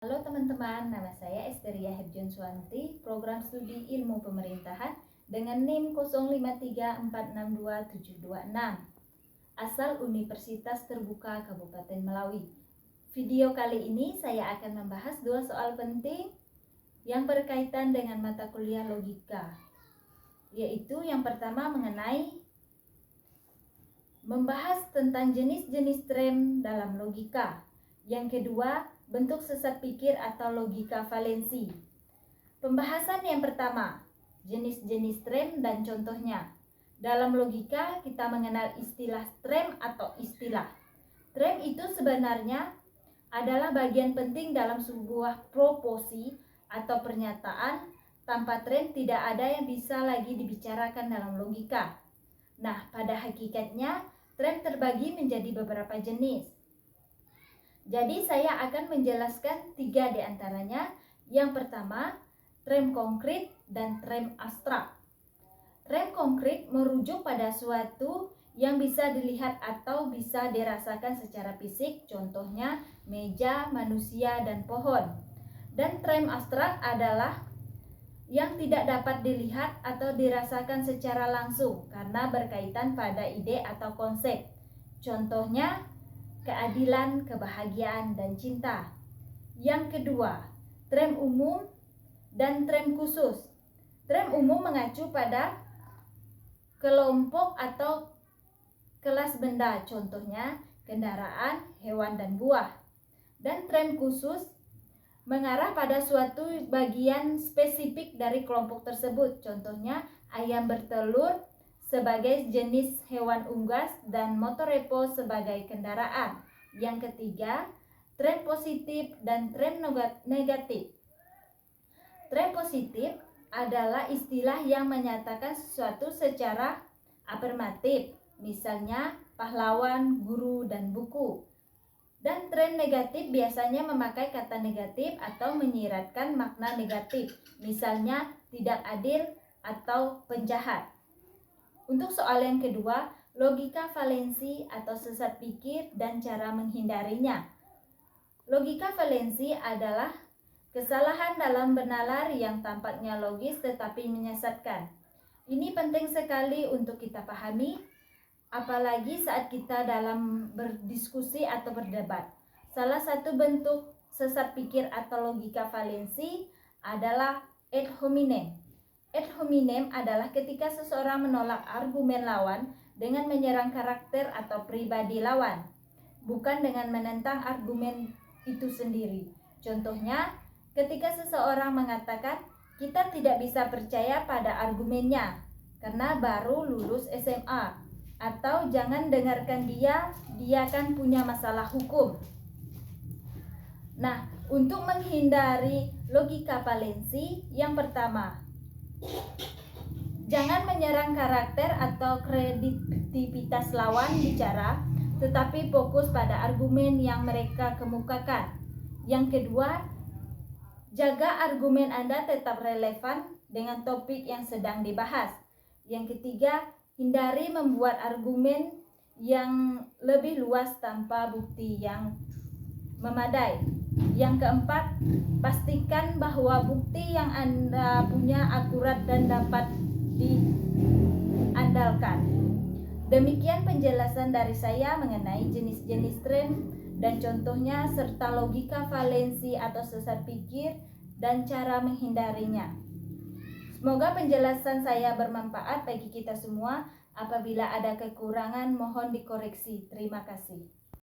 Halo teman-teman, nama saya Esteria Herjon Suwanti, Program Studi Ilmu Pemerintahan dengan NIM 0534627726, asal Universitas Terbuka Kabupaten Melawi. Video kali ini saya akan membahas dua soal penting yang berkaitan dengan mata kuliah logika, yaitu yang pertama mengenai membahas tentang jenis-jenis tram dalam logika. Yang kedua, bentuk sesat pikir atau logika valensi. Pembahasan yang pertama, jenis-jenis tram dan contohnya. Dalam logika, kita mengenal istilah tram atau istilah. Tram itu sebenarnya adalah bagian penting dalam sebuah proposi atau pernyataan. Tanpa tram tidak ada yang bisa lagi dibicarakan dalam logika. Nah, pada hakikatnya, tram terbagi menjadi beberapa jenis. Jadi saya akan menjelaskan 3 di antaranya. Yang pertama, tram konkret dan tram abstrak. Tram konkret merujuk pada suatu yang bisa dilihat atau bisa dirasakan secara fisik, contohnya meja, manusia, dan pohon. Dan tram abstrak adalah yang tidak dapat dilihat atau dirasakan secara langsung karena berkaitan pada ide atau konsep. Contohnya keadilan, kebahagiaan, dan cinta. Yang kedua, tram umum dan tram khusus. Tram umum mengacu pada kelompok atau kelas benda, contohnya kendaraan, hewan, dan buah. Dan tram khusus mengarah pada suatu bagian spesifik dari kelompok tersebut, contohnya ayam bertelur sebagai jenis hewan unggas dan motor repo sebagai kendaraan. Yang ketiga, tram positif dan tram negatif. Tram positif adalah istilah yang menyatakan sesuatu secara afirmatif, misalnya pahlawan, guru, dan buku. Dan tram negatif biasanya memakai kata negatif atau menyiratkan makna negatif, misalnya tidak adil atau penjahat. Untuk soal yang kedua, logika valensi atau sesat pikir dan cara menghindarinya. Logika valensi adalah kesalahan dalam bernalar yang tampaknya logis tetapi menyesatkan. Ini penting sekali untuk kita pahami, apalagi saat kita dalam berdiskusi atau berdebat. Salah satu bentuk sesat pikir atau logika valensi adalah ad hominem. Ad hominem adalah ketika seseorang menolak argumen lawan dengan menyerang karakter atau pribadi lawan, bukan dengan menentang argumen itu sendiri. Contohnya, ketika seseorang mengatakan kita tidak bisa percaya pada argumennya karena baru lulus SMA, atau jangan dengarkan dia kan punya masalah hukum. Nah, untuk menghindari logika valensi, yang pertama, jangan menyerang karakter atau kredibilitas lawan bicara, tetapi fokus pada argumen yang mereka kemukakan. Yang kedua, jaga argumen Anda tetap relevan dengan topik yang sedang dibahas. Yang ketiga, hindari membuat argumen yang lebih luas tanpa bukti yang memadai. Yang keempat, pastikan bahwa bukti yang Anda punya akurat dan dapat diandalkan. Demikian penjelasan dari saya mengenai jenis-jenis tram dan contohnya serta logika valensi atau sesat pikir dan cara menghindarinya. Semoga penjelasan saya bermanfaat bagi kita semua. Apabila ada kekurangan, mohon dikoreksi. Terima kasih.